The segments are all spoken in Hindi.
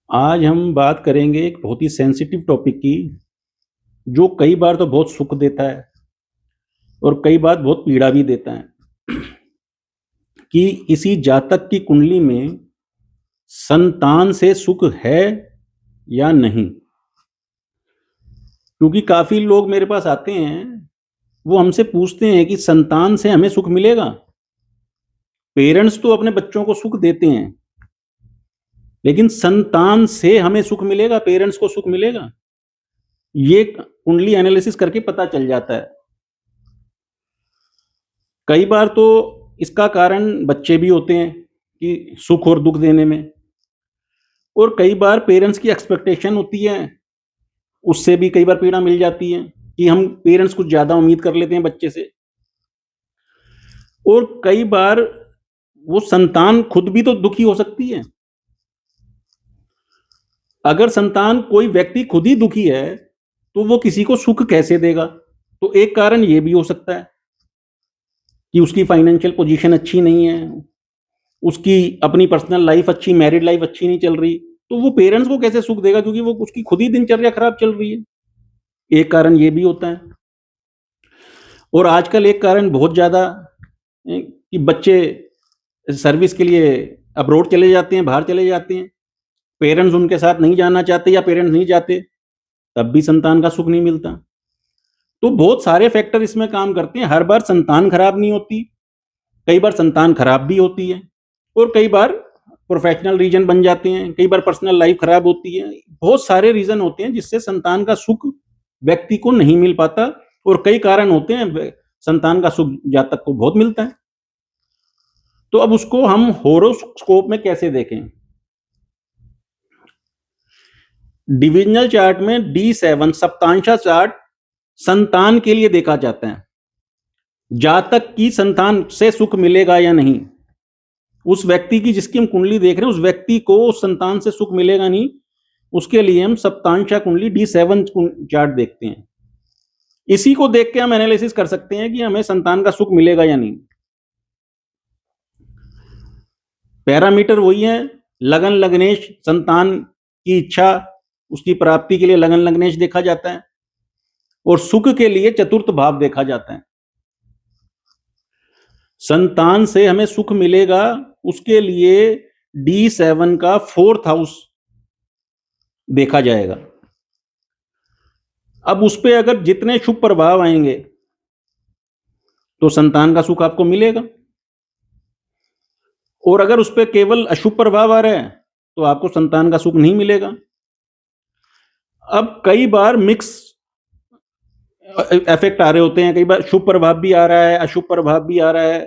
आज हम बात करेंगे एक बहुत ही सेंसिटिव टॉपिक की, जो कई बार तो बहुत सुख देता है और कई बार बहुत पीड़ा भी देता है कि किसी जातक की कुंडली में संतान से सुख है या नहीं। क्योंकि काफ़ी लोग मेरे पास आते हैं, वो हमसे पूछते हैं कि संतान से हमें सुख मिलेगा? पेरेंट्स तो अपने बच्चों को सुख देते हैं, लेकिन संतान से हमें सुख मिलेगा, पेरेंट्स को सुख मिलेगा? ये कुंडली एनालिसिस करके पता चल जाता है। कई बार तो इसका कारण बच्चे भी होते हैं कि सुख और दुख देने में, और कई बार पेरेंट्स की एक्सपेक्टेशन होती है, उससे भी कई बार पीड़ा मिल जाती है कि हम पेरेंट्स कुछ ज़्यादा उम्मीद कर लेते हैं बच्चे से। और कई बार वो संतान खुद भी तो दुखी हो सकती है। अगर संतान कोई व्यक्ति खुद ही दुखी है, तो वो किसी को सुख कैसे देगा? तो एक कारण ये भी हो सकता है कि उसकी फाइनेंशियल पोजीशन अच्छी नहीं है, उसकी अपनी पर्सनल लाइफ अच्छी, मैरिड लाइफ अच्छी नहीं चल रही, तो वो पेरेंट्स को कैसे सुख देगा, क्योंकि वो उसकी खुद ही दिनचर्या खराब चल रही है। एक कारण ये भी होता है। और आजकल एक कारण बहुत ज़्यादा कि बच्चे सर्विस के लिए अब्रॉड चले जाते हैं, बाहर चले जाते हैं। पेरेंट्स उनके साथ नहीं जाना चाहते या पेरेंट्स नहीं जाते, तब भी संतान का सुख नहीं मिलता। तो बहुत सारे फैक्टर इसमें काम करते हैं। हर बार संतान खराब नहीं होती, कई बार संतान खराब भी होती है, और कई बार प्रोफेशनल रीजन बन जाते हैं, कई बार पर्सनल लाइफ खराब होती है। बहुत सारे रीजन होते हैं जिससे संतान का सुख व्यक्ति को नहीं मिल पाता, और कई कारण होते हैं संतान का सुख जातक को बहुत मिलता है। तो अब उसको हम होरोस्कोप में कैसे देखें? डिविजनल चार्ट में D7 सप्तांशा चार्ट संतान के लिए देखा जाता है। जातक की संतान से सुख मिलेगा या नहीं, उस व्यक्ति की जिसकी हम कुंडली देख रहे हैं, उस व्यक्ति को उस संतान से सुख मिलेगा नहीं, उसके लिए हम सप्तांशा कुंडली D7 चार्ट देखते हैं। इसी को देख के हम एनालिसिस कर सकते हैं कि हमें संतान का सुख मिलेगा या नहीं। पैरामीटर वही है, लगन लग्नेश, संतान की इच्छा, उसकी प्राप्ति के लिए लगन लग्नेश देखा जाता है, और सुख के लिए चतुर्थ भाव देखा जाता है। संतान से हमें सुख मिलेगा, उसके लिए D7 का 4th हाउस देखा जाएगा। अब उस पे अगर जितने शुभ प्रभाव आएंगे, तो संतान का सुख आपको मिलेगा, और अगर उस पे केवल अशुभ प्रभाव आ रहे हैं, तो आपको संतान का सुख नहीं मिलेगा। अब कई बार मिक्स इफेक्ट आ रहे होते हैं, कई बार शुभ प्रभाव भी आ रहा है, अशुभ प्रभाव भी आ रहा है।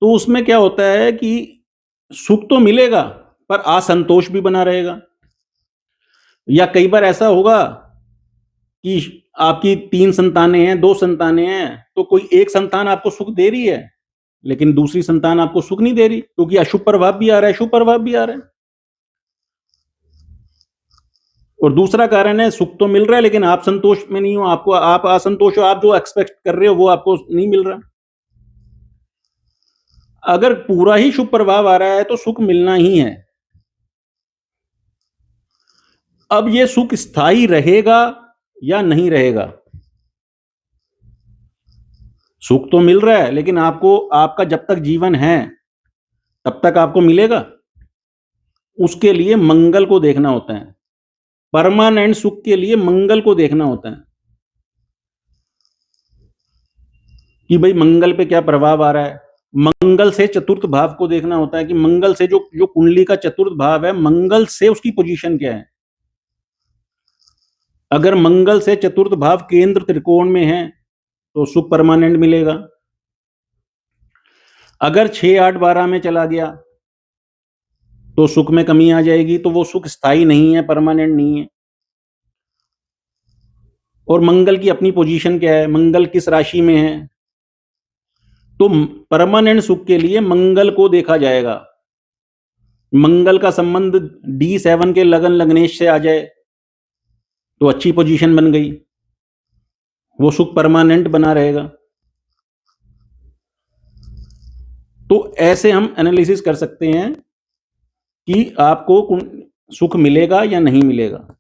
तो उसमें क्या होता है कि सुख तो मिलेगा, पर असंतोष भी बना रहेगा। या कई बार ऐसा होगा कि आपकी 3 संतानें हैं, 2 संतानें हैं, तो कोई एक संतान आपको सुख दे रही है, लेकिन दूसरी संतान आपको सुख नहीं दे रही, क्योंकि अशुभ प्रभाव भी आ रहा है, शुभ प्रभाव भी आ रहा है। और दूसरा कारण है, सुख तो मिल रहा है लेकिन आप संतोष में नहीं हो, आपको आप असंतोष हो, आप जो एक्सपेक्ट कर रहे हो वो आपको नहीं मिल रहा। अगर पूरा ही शुभ प्रभाव आ रहा है, तो सुख मिलना ही है। अब ये सुख स्थायी रहेगा या नहीं रहेगा? सुख तो मिल रहा है, लेकिन आपको, आपका जब तक जीवन है तब तक आपको मिलेगा। उसके लिए मंगल को देखना होता है। परमानेंट सुख के लिए मंगल को देखना होता है कि भाई मंगल पे क्या प्रभाव आ रहा है। मंगल से चतुर्थ भाव को देखना होता है कि मंगल से जो जो कुंडली का चतुर्थ भाव है, मंगल से उसकी पोजीशन क्या है। अगर मंगल से चतुर्थ भाव केंद्र त्रिकोण में है, तो सुख परमानेंट मिलेगा। अगर 6, 8, 12 में चला गया, तो सुख में कमी आ जाएगी, तो वो सुख स्थायी नहीं है, परमानेंट नहीं है। और मंगल की अपनी पोजीशन क्या है, मंगल किस राशि में है, तो परमानेंट सुख के लिए मंगल को देखा जाएगा। मंगल का संबंध D7 के लगन लग्नेश से आ जाए, तो अच्छी पोजीशन बन गई, वो सुख परमानेंट बना रहेगा। तो ऐसे हम एनालिसिस कर सकते हैं कि आपको सुख मिलेगा या नहीं मिलेगा?